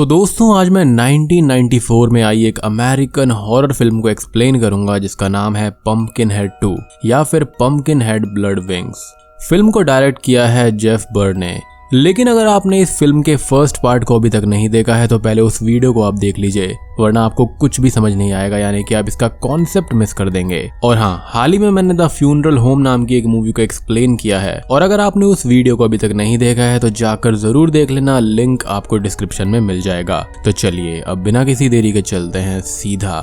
तो दोस्तों आज मैं 1994 में आई एक अमेरिकन हॉरर फिल्म को एक्सप्लेन करूंगा जिसका नाम है पम्पकिनहेड 2 या फिर पम्पकिनहेड ब्लड विंग्स। फिल्म को डायरेक्ट किया है जेफ बर्ड ने। लेकिन अगर आपने इस फिल्म के फर्स्ट पार्ट को अभी तक नहीं देखा है तो पहले उस वीडियो को आप देख लीजिए, वरना आपको कुछ भी समझ नहीं आएगा, यानी कि आप इसका कॉन्सेप्ट मिस कर देंगे। और हाँ, हाल ही में मैंने द फ्यूनरल होम नाम की एक मूवी को एक्सप्लेन किया है और अगर आपने उस वीडियो को अभी तक नहीं देखा है तो जाकर जरूर देख लेना, लिंक आपको डिस्क्रिप्शन में मिल जाएगा। तो चलिए अब बिना किसी देरी के चलते हैं सीधा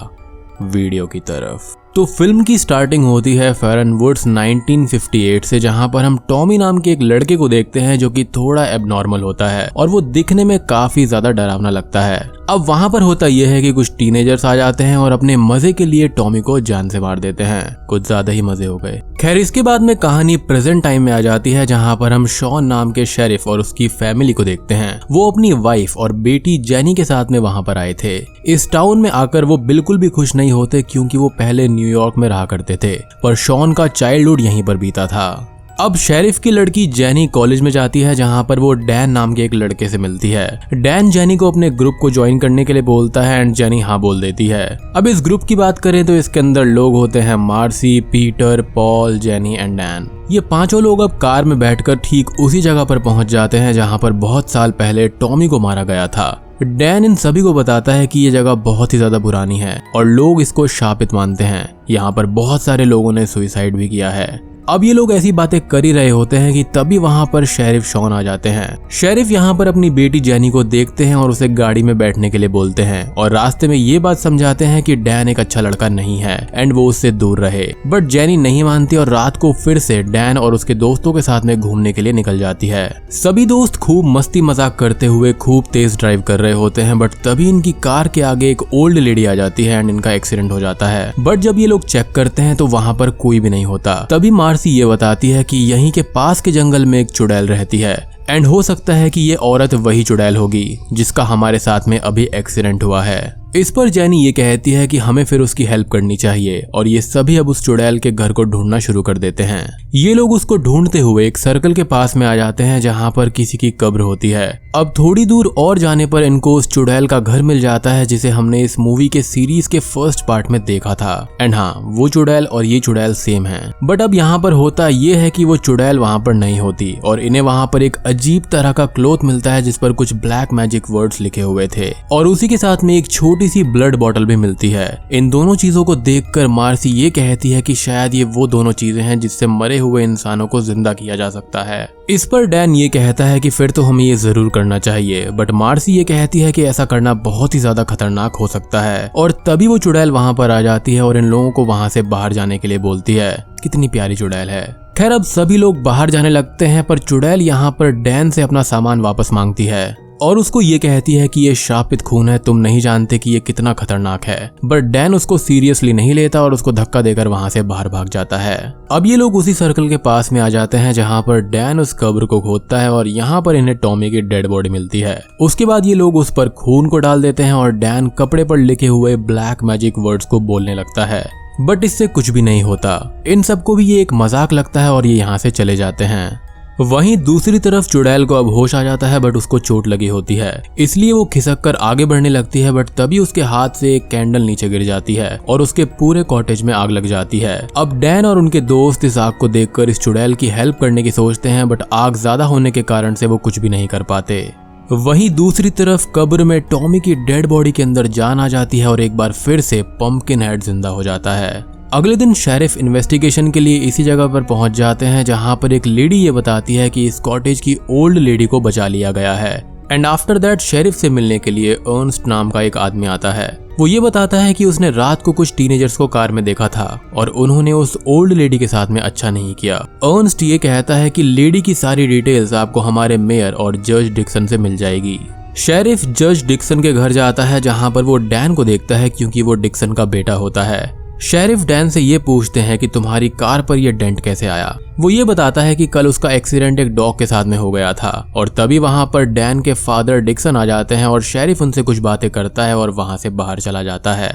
वीडियो की तरफ। तो फिल्म की स्टार्टिंग होती है फेरनवुड्स 1958 से, जहां पर हम टॉमी नाम के एक लड़के को देखते हैं जो कि थोड़ा एबनॉर्मल होता है और वो दिखने में काफी ज्यादा डरावना लगता है। अब वहां पर होता यह है कि कुछ टीनेजर्स आ जाते हैं और अपने मजे के लिए टॉमी को जान से मार देते हैं। कुछ ज्यादा ही मजे हो गए। खैर, इसके बाद में कहानी प्रेजेंट टाइम में आ जाती है जहां पर हम शॉन नाम के शेरिफ और उसकी फैमिली को देखते हैं। वो अपनी वाइफ और बेटी जेनी के साथ में वहां पर आए थे। इस टाउन में आकर वो बिल्कुल भी खुश नहीं होते क्योंकि वो पहले न्यूयॉर्क में रहा करते थे, पर शॉन का चाइल्डहुड यहीं पर बीता था। अब शेरिफ की लड़की जेनी कॉलेज में जाती है जहां पर वो डैन नाम के एक लड़के से मिलती है। डैन जेनी को अपने ग्रुप को ज्वाइन करने के लिए बोलता है एंड जेनी हाँ बोल देती है। अब इस ग्रुप की बात करें तो इसके अंदर लोग होते हैं Marcy, Peter, Paul, Jenny and Dan. ये पांचों लोग अब कार में बैठकर ठीक उसी जगह पर पहुंच जाते हैं जहां पर बहुत साल पहले टॉमी को मारा गया था। डैन इन सभी को बताता है कि ये जगह बहुत ही ज्यादा पुरानी है और लोग इसको शापित मानते हैं। यहाँ पर बहुत सारे लोगों ने सुसाइड भी किया है। अब ये लोग ऐसी बातें कर ही रहे होते हैं कि तभी वहां पर शेरिफ शॉन आ जाते हैं। शेरिफ यहाँ पर अपनी बेटी जेनी को देखते हैं और उसे गाड़ी में बैठने के लिए बोलते हैं और रास्ते में ये बात समझाते हैं कि डैन एक अच्छा लड़का नहीं है एंड वो उससे दूर रहे। बट जेनी नहीं मानती और रात को फिर से डैन और उसके दोस्तों के साथ में घूमने के लिए निकल जाती है। सभी दोस्त खूब मस्ती मजाक करते हुए खूब तेज ड्राइव कर रहे होते हैं, बट तभी इनकी कार के आगे एक ओल्ड लेडी आ जाती है एंड इनका एक्सीडेंट हो जाता है। बट जब ये लोग चेक करते हैं तो वहां पर कोई भी नहीं होता। तभी मार्सी ये बताती है कि यहीं के पास के जंगल में एक चुड़ैल रहती है एंड हो सकता है कि ये औरत वही चुड़ैल होगी जिसका हमारे साथ में अभी एक्सीडेंट हुआ है। इस पर जेनी ये कहती है कि हमें फिर उसकी हेल्प करनी चाहिए और ये सभी अब उस चुड़ैल के घर को ढूंढना शुरू कर देते हैं। ये लोग उसको ढूंढते हुए एक सर्कल के पास में आ जाते हैं जहां पर किसी की कब्र होती है। अब थोड़ी दूर और जाने पर इनको उस चुड़ैल का घर मिल जाता है जिसे हमने इस मूवी के सीरीज के फर्स्ट पार्ट में देखा था। एंड हाँ, वो चुड़ैल और ये चुड़ैल सेम है। बट अब यहाँ पर होता ये है कि वो चुड़ैल वहां पर नहीं होती और इन्हें वहां पर एक अजीब तरह का क्लॉथ मिलता है जिस पर कुछ ब्लैक मैजिक वर्ड्स लिखे हुए थे और उसी के साथ में एक छोटी सी ब्लड बॉटल भी मिलती है। इन दोनों चीजों को देखकर मार्सी ये कहती है कि शायद ये वो दोनों चीजें हैं जिससे मरे हुए इंसानों को जिंदा किया जा सकता है। इस पर डैन ये कहता है कि फिर तो हमें ये जरूर करना चाहिए, बट मार्सी ये कहती है कि ऐसा करना बहुत ही ज्यादा खतरनाक हो सकता है। और तभी वो चुड़ैल वहां पर आ जाती है और इन लोगों को वहां से बाहर जाने के लिए बोलती है। कितनी प्यारी चुड़ैल है। खैर, अब सभी लोग बाहर जाने लगते हैं पर चुड़ैल यहाँ पर डैन से अपना सामान वापस मांगती है और उसको ये कहती है कि ये श्रापित खून है, तुम नहीं जानते कि ये कितना खतरनाक है। बट डैन उसको सीरियसली नहीं लेता और उसको धक्का देकर वहां से बाहर भाग जाता है। अब ये लोग उसी सर्कल के पास में आ जाते हैं जहां पर डैन उस कब्र को खोदता है और यहाँ पर इन्हें टॉमी की डेड बॉडी मिलती है। उसके बाद ये लोग उस पर खून को डाल देते हैं और डैन कपड़े पर लिखे हुए ब्लैक मैजिक वर्ड्स को बोलने लगता है। बट इससे कुछ भी नहीं होता। इन सबको भी ये एक मजाक लगता है और ये यहाँ से चले जाते हैं। वहीं दूसरी तरफ चुड़ैल को अब होश आ जाता है बट उसको चोट लगी होती है, इसलिए वो खिसक कर आगे बढ़ने लगती है। बट तभी उसके हाथ से एक कैंडल नीचे गिर जाती है और उसके पूरे कॉटेज में आग लग जाती है। अब डैन और उनके दोस्त इस आग को देखकर इस चुड़ैल की हेल्प करने की सोचते हैं, बट आग ज्यादा होने के कारण से वो कुछ भी नहीं कर पाते। वहीं दूसरी तरफ कब्र में टॉमी की डेड बॉडी के अंदर जान आ जाती है और एक बार फिर से पम्पकिनहेड जिंदा हो जाता है। अगले दिन शेरिफ इन्वेस्टिगेशन के लिए इसी जगह पर पहुंच जाते हैं जहां पर एक लेडी ये बताती है कि इस कॉटेज की ओल्ड लेडी को बचा लिया गया है। एंड आफ्टर दैट शेरिफ से मिलने के लिए अर्नस्ट नाम का एक आदमी आता है। वो ये बताता है कि उसने रात को कुछ टीनेजर्स को कार में देखा था और उन्होंने उस ओल्ड लेडी के साथ में अच्छा नहीं किया। अर्नस्ट ये कहता है कि लेडी की सारी डिटेल्स आपको हमारे मेयर और जज डिक्सन से मिल जाएगी। शेरिफ जज डिक्सन के घर जाता है जहां पर वो डैन को देखता है क्योंकि वो डिक्सन का बेटा होता है। शेरिफ डैन से ये पूछते हैं कि तुम्हारी कार पर यह डेंट कैसे आया। वो ये बताता है कि कल उसका एक्सीडेंट एक डॉग के साथ में हो गया था और तभी वहां पर डैन के फादर डिक्सन आ जाते हैं और शेरिफ उनसे कुछ बातें करता है और वहां से बाहर चला जाता है।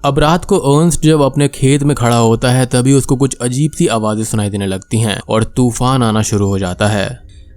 अब रात को अर्नस्ट जब अपने खेत में खड़ा होता है तभी उसको कुछ अजीब सी आवाजें सुनाई देने लगती हैं और तूफान आना शुरू हो जाता है।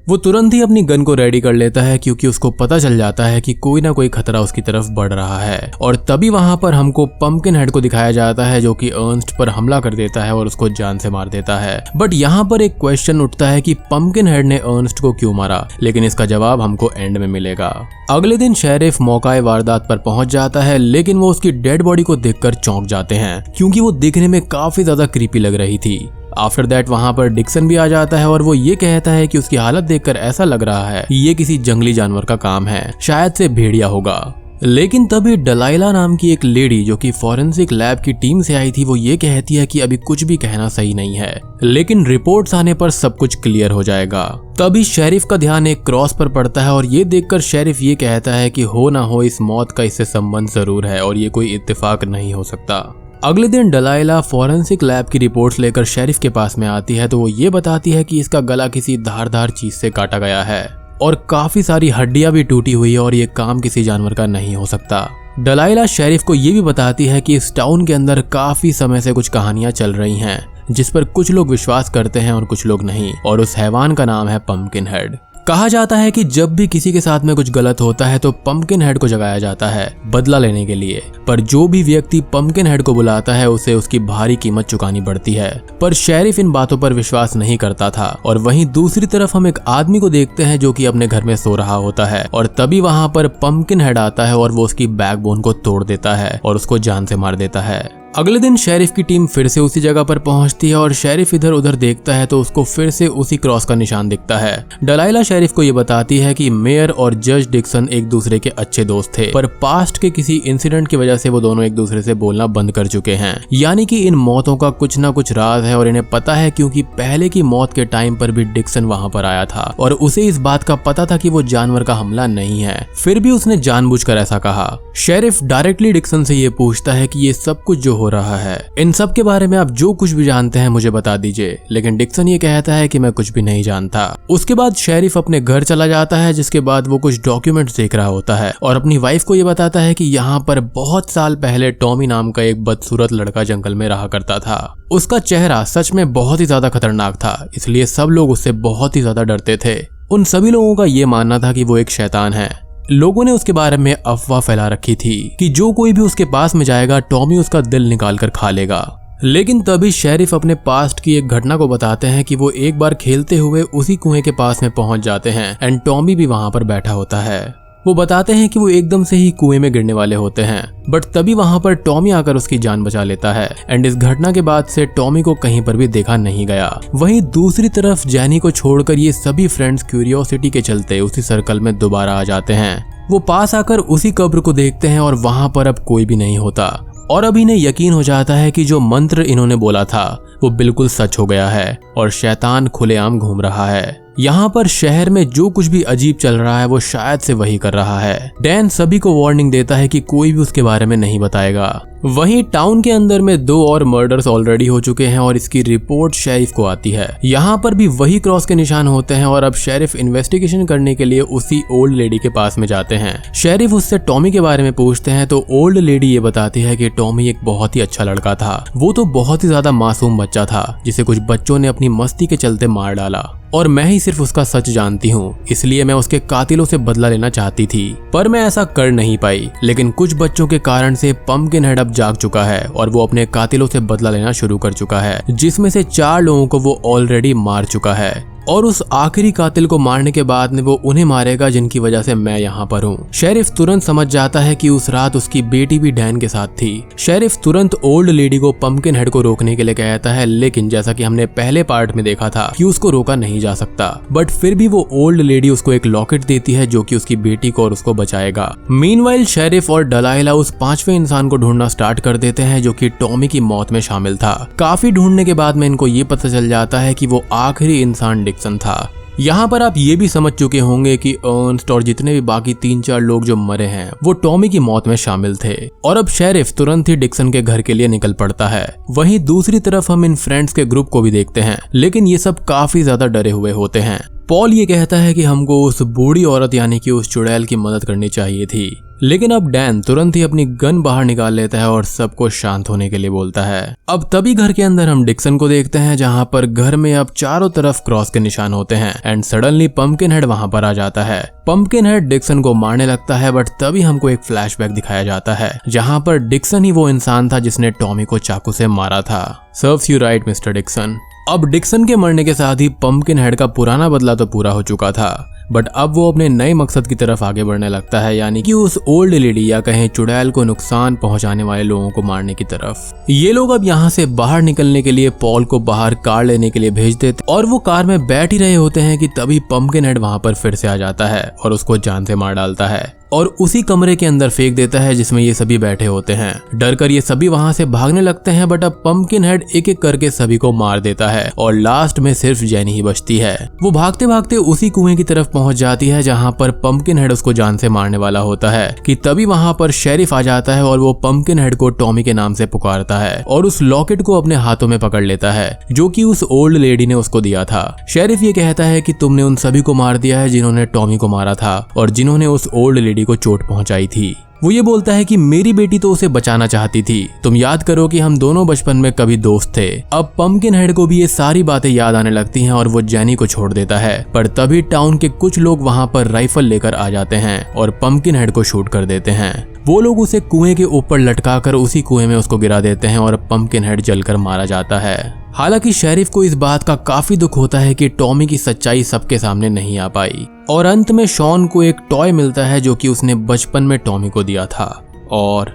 वो तुरंत ही अपनी गन को रेडी कर लेता है क्योंकि उसको पता चल जाता है कि कोई ना कोई खतरा उसकी तरफ बढ़ रहा है। और तभी वहां पर हमको पंपकिन हेड को दिखाया जाता है जो कि अर्नस्ट पर हमला कर देता है और उसको जान से मार देता है। बट यहाँ पर एक क्वेश्चन उठता है कि पंपकिन हेड ने अर्नस्ट को क्यों मारा, लेकिन इसका जवाब हमको एंड में मिलेगा। अगले दिन शेरिफ मौका वारदात पर पहुंच जाता है, लेकिन वो उसकी डेड बॉडी को देखकर चौंक जाते हैं क्योंकि वो दिखने में काफी ज्यादा क्रीपी लग रही थी। आफ्टर दैट वहां पर डिक्सन भी आ जाता है और वो ये कहता है कि उसकी हालत देखकर ऐसा लग रहा है कि ये किसी जंगली जानवर का काम है, शायद से भेड़िया होगा। लेकिन तभी डलाइला नाम की एक लेडी जो कि फॉरेंसिक लैब की टीम से आई थी, वो ये कहती है कि अभी कुछ भी कहना सही नहीं है, लेकिन रिपोर्ट्स आने पर सब कुछ क्लियर हो जाएगा। तभी शेरिफ का ध्यान एक क्रॉस पर पड़ता है और ये देखकर शेरिफ ये कहता है कि हो ना हो इस मौत का इससे संबंध जरूर है और ये कोई इत्तेफाक नहीं हो सकता। अगले दिन डलाइला फॉरेंसिक लैब की रिपोर्ट्स लेकर शेरिफ के पास में आती है तो वो ये बताती है कि इसका गला किसी धारदार चीज से काटा गया है और काफी सारी हड्डियां भी टूटी हुई है और ये काम किसी जानवर का नहीं हो सकता। डलाइला शेरिफ को ये भी बताती है कि इस टाउन के अंदर काफी समय से कुछ कहानियां चल रही हैं जिस पर कुछ लोग विश्वास करते हैं और कुछ लोग नहीं, और उस हैवान का नाम है पंपकिन हेड। कहा जाता है कि जब भी किसी के साथ में कुछ गलत होता है तो पंपकिन हेड को जगाया जाता है बदला लेने के लिए, पर जो भी व्यक्ति पंपकिन हेड को बुलाता है उसे उसकी भारी कीमत चुकानी पड़ती है। पर शेरिफ इन बातों पर विश्वास नहीं करता था। और वहीं दूसरी तरफ हम एक आदमी को देखते हैं जो कि अपने घर में सो रहा होता है और तभी वहां पर पंपकिन हेड आता है और वो उसकी बैकबोन को तोड़ देता है और उसको जान से मार देता है। अगले दिन शेरिफ की टीम फिर से उसी जगह पर पहुंचती है और शेरिफ इधर उधर देखता है तो उसको फिर से उसी क्रॉस का निशान दिखता है। डलाइला शेरिफ को ये बताती है कि मेयर और जज डिक्सन एक दूसरे के अच्छे दोस्त थे, पर पास्ट के किसी इंसिडेंट की वजह से वो दोनों एक दूसरे से बोलना बंद कर चुके हैं। यानी कि इन मौतों का कुछ ना कुछ राज है और इन्हें पता है क्योंकि पहले की मौत के टाइम पर भी डिक्सन वहां पर आया था और उसे इस बात का पता था कि वो जानवर का हमला नहीं है, फिर भी उसने जानबूझकर ऐसा कहा। शेरिफ डायरेक्टली डिक्सन से ये पूछता है कि ये सब कुछ जो हो रहा है इन सब के बारे में आप जो कुछ भी जानते हैं मुझे बता दीजिए, लेकिन डिक्सन ये कहता है कि मैं कुछ भी नहीं जानता। उसके बाद शेरिफ अपने घर चला जाता है, जिसके बाद वो कुछ डॉक्यूमेंट्स देख रहा होता है और अपनी वाइफ को ये बताता है कि यहाँ पर बहुत साल पहले टॉमी नाम का एक बदसूरत लड़का जंगल में रहा करता था। उसका चेहरा सच में बहुत ही ज्यादा खतरनाक था, इसलिए सब लोग उससे बहुत ही ज्यादा डरते थे। उन सभी लोगों का ये मानना था कि वो एक शैतान है। लोगों ने उसके बारे में अफवाह फैला रखी थी कि जो कोई भी उसके पास में जाएगा टॉमी उसका दिल निकाल कर खा लेगा। लेकिन तभी शेरिफ अपने पास्ट की एक घटना को बताते हैं कि वो एक बार खेलते हुए उसी कुएं के पास में पहुंच जाते हैं एंड टॉमी भी वहां पर बैठा होता है। वो बताते हैं कि वो एकदम से ही कुएं में गिरने वाले होते हैं, बट तभी वहां पर टॉमी आकर उसकी जान बचा लेता है एंड इस घटना के बाद से टॉमी को कहीं पर भी देखा नहीं गया। वहीं दूसरी तरफ जैनी को छोड़कर ये सभी फ्रेंड्स क्यूरियोसिटी के चलते उसी सर्कल में दोबारा आ जाते हैं। वो पास आकर उसी कब्र को देखते हैं और वहां पर अब कोई भी नहीं होता और अब इन्हें यकीन हो जाता है कि जो मंत्र इन्होंने बोला था वो बिल्कुल सच हो गया है और शैतान खुलेआम घूम रहा है। यहाँ पर शहर में जो कुछ भी अजीब चल रहा है वो शायद से वही कर रहा है। डैन सभी को वार्निंग देता है कि कोई भी उसके बारे में नहीं बताएगा। वहीं टाउन के अंदर में 2 और मर्डर्स ऑलरेडी हो चुके हैं और इसकी रिपोर्ट शेरिफ को आती है। यहाँ पर भी वही क्रॉस के निशान होते हैं और अब शेरिफ इन्वेस्टिगेशन करने के लिए उसी ओल्ड लेडी के पास में जाते हैं। शेरिफ उससे टॉमी के बारे में पूछते हैं तो ओल्ड लेडी ये बताती है कि टॉमी एक बहुत ही अच्छा लड़का था। वो तो बहुत ही ज्यादा मासूम बच्चा था जिसे कुछ बच्चों ने अपनी मस्ती के चलते मार डाला और मैं ही सिर्फ उसका सच जानती हूँ, इसलिए मैं उसके कातिलों से बदला लेना चाहती थी, पर मैं ऐसा कर नहीं पाई। लेकिन कुछ बच्चों के कारण से पंपकिन हेड अब जाग चुका है और वो अपने कातिलों से बदला लेना शुरू कर चुका है, जिसमें से 4 लोगों को वो ऑलरेडी मार चुका है और उस आखिरी कातिल को मारने के बाद में वो उन्हें मारेगा जिनकी वजह से मैं यहाँ पर हूँ। शेरिफ तुरंत समझ जाता है कि उस रात उसकी बेटी भी डैन के साथ थी। शेरिफ तुरंत ओल्ड लेडी को पंपकिन हेड को रोकने के लिए कहता है, लेकिन जैसा कि हमने पहले पार्ट में देखा था कि उसको रोका नहीं जा सकता, बट फिर भी वो ओल्ड लेडी उसको एक लॉकेट देती है जो कि उसकी बेटी को और उसको बचाएगा। मीनवाइल शेरिफ और डलाइला उस 5वें इंसान को ढूंढना स्टार्ट कर देते हैं जो कि टॉमी की मौत में शामिल था। काफी ढूंढने के बाद में इनको ये पता चल जाता है कि वो आखिरी इंसान डिक्सन था। यहाँ पर आप ये भी समझ चुके होंगे कि अर्नस्ट और जितने भी बाकी 3-4 लोग जो मरे हैं वो टॉमी की मौत में शामिल थे और अब शेरिफ तुरंत ही डिक्सन के घर के लिए निकल पड़ता है। वहीं दूसरी तरफ हम इन फ्रेंड्स के ग्रुप को भी देखते हैं, लेकिन ये सब काफी ज्यादा डरे हुए होते हैं। पॉल ये कहता है कि हमको उस बूढ़ी औरत यानी कि उस चुड़ैल की मदद करनी चाहिए थी, लेकिन अब डैन तुरंत ही अपनी गन बाहर निकाल लेता है और सबको शांत होने के लिए बोलता है। अब तभी घर के अंदर हम डिक्सन को देखते हैं, जहां पर घर में अब चारों तरफ क्रॉस के निशान होते हैं एंड सडनली पंपकिनहेड वहां पर आ जाता है। पंपकिनहेड डिक्सन को मारने लगता है, बट तभी हमको एक फ्लैशबैक दिखाया जाता है जहां पर डिक्सन ही वो इंसान था जिसने टॉमी को चाकू से मारा था। Serves you right mister Dixon. अब डिक्सन के मरने के साथ ही पंपकिनहेड का पुराना बदला तो पूरा हो चुका था, बट अब वो अपने नए मकसद की तरफ आगे बढ़ने लगता है, यानी कि उस ओल्ड लेडी या कहें चुड़ैल को नुकसान पहुंचाने वाले लोगों को मारने की तरफ। ये लोग अब यहाँ से बाहर निकलने के लिए पॉल को बाहर कार लेने के लिए भेज देते और वो कार में बैठ ही रहे होते हैं कि तभी पंपकिनहेड वहां पर फिर से आ जाता है और उसको जान से मार डालता है और उसी कमरे के अंदर फेंक देता है जिसमें ये सभी बैठे होते हैं। डर कर ये सभी वहां से भागने लगते हैं, बट अब पंपकिनहेड एक एक करके सभी को मार देता है और लास्ट में सिर्फ जेनी ही बचती है। वो भागते भागते उसी कुएं की तरफ पहुंच जाती है जहां पर पंपकिनहेड उसको जान से मारने वाला होता है कि तभी वहां पर शेरिफ आ जाता है और वो पंपकिनहेड को टॉमी के नाम से पुकारता है और उस लॉकेट को अपने हाथों में पकड़ लेता है जो कि उस ओल्ड लेडी ने उसको दिया था। शेरिफ ये कहता है कि तुमने उन सभी को मार दिया है जिन्होंने टॉमी को मारा था और जिन्होंने उस ओल्ड लेडी को चोट पहुंचाई थी। वो ये बोलता है कि मेरी बेटी तो उसे बचाना चाहती थी, तुम याद करो कि हम दोनों बचपन में कभी दोस्त थे। अब पंपकिनहेड को भी ये सारी बातें याद आने लगती हैं और वो जेनी को छोड़ देता है, पर तभी टाउन के कुछ लोग वहां पर राइफल लेकर आ जाते हैं और पंपकिनहेड को शूट कर देते हैं। वो लोग उसे कुएं के ऊपर लटकाकर उसी कुएं में उसको गिरा देते हैं और पंपकिनहेड जलकर मारा जाता है। हालांकि शेरिफ को इस बात का काफी दुख होता है कि टॉमी की सच्चाई सबके सामने नहीं आ पाई और अंत में शॉन को एक टॉय मिलता है जो कि उसने बचपन में टॉमी को दिया था और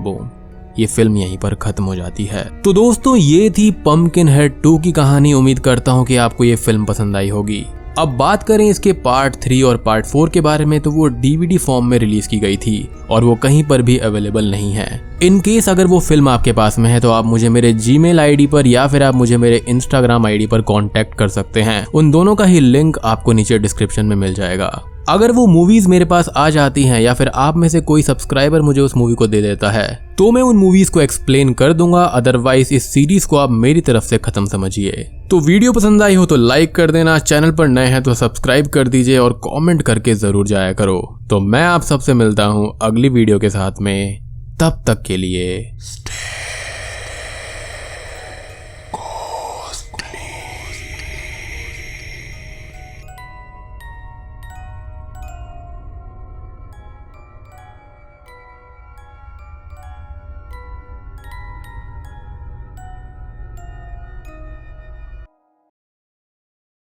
बूम, ये फिल्म यहीं पर खत्म हो जाती है। तो दोस्तों, ये थी पंपकिनहेड 2 की कहानी। उम्मीद करता हूँ कि आपको ये फिल्म पसंद आई होगी। अब बात करें इसके पार्ट 3 और पार्ट 4 के बारे में, तो वो DVD फॉर्म में रिलीज की गई थी और वो कहीं पर भी अवेलेबल नहीं है। इन केस अगर वो फिल्म आपके पास में है तो आप मुझे मेरे Gmail ID पर या फिर आप मुझे मेरे Instagram ID पर कांटेक्ट कर सकते हैं। उन दोनों का ही लिंक आपको नीचे डिस्क्रिप्शन में मिल जाएगा। अगर वो मूवीज मेरे पास आ जाती हैं या फिर आप में से कोई सब्सक्राइबर मुझे उस मूवी को दे देता है तो मैं उन मूवीज को एक्सप्लेन कर दूंगा, अदरवाइज इस सीरीज को आप मेरी तरफ से खत्म समझिए। तो वीडियो पसंद आई हो तो लाइक कर देना, चैनल पर नए हैं तो सब्सक्राइब कर दीजिए और कमेंट करके जरूर जाया करो। तो मैं आप सबसे मिलता हूँ अगली वीडियो के साथ में, तब तक के लिए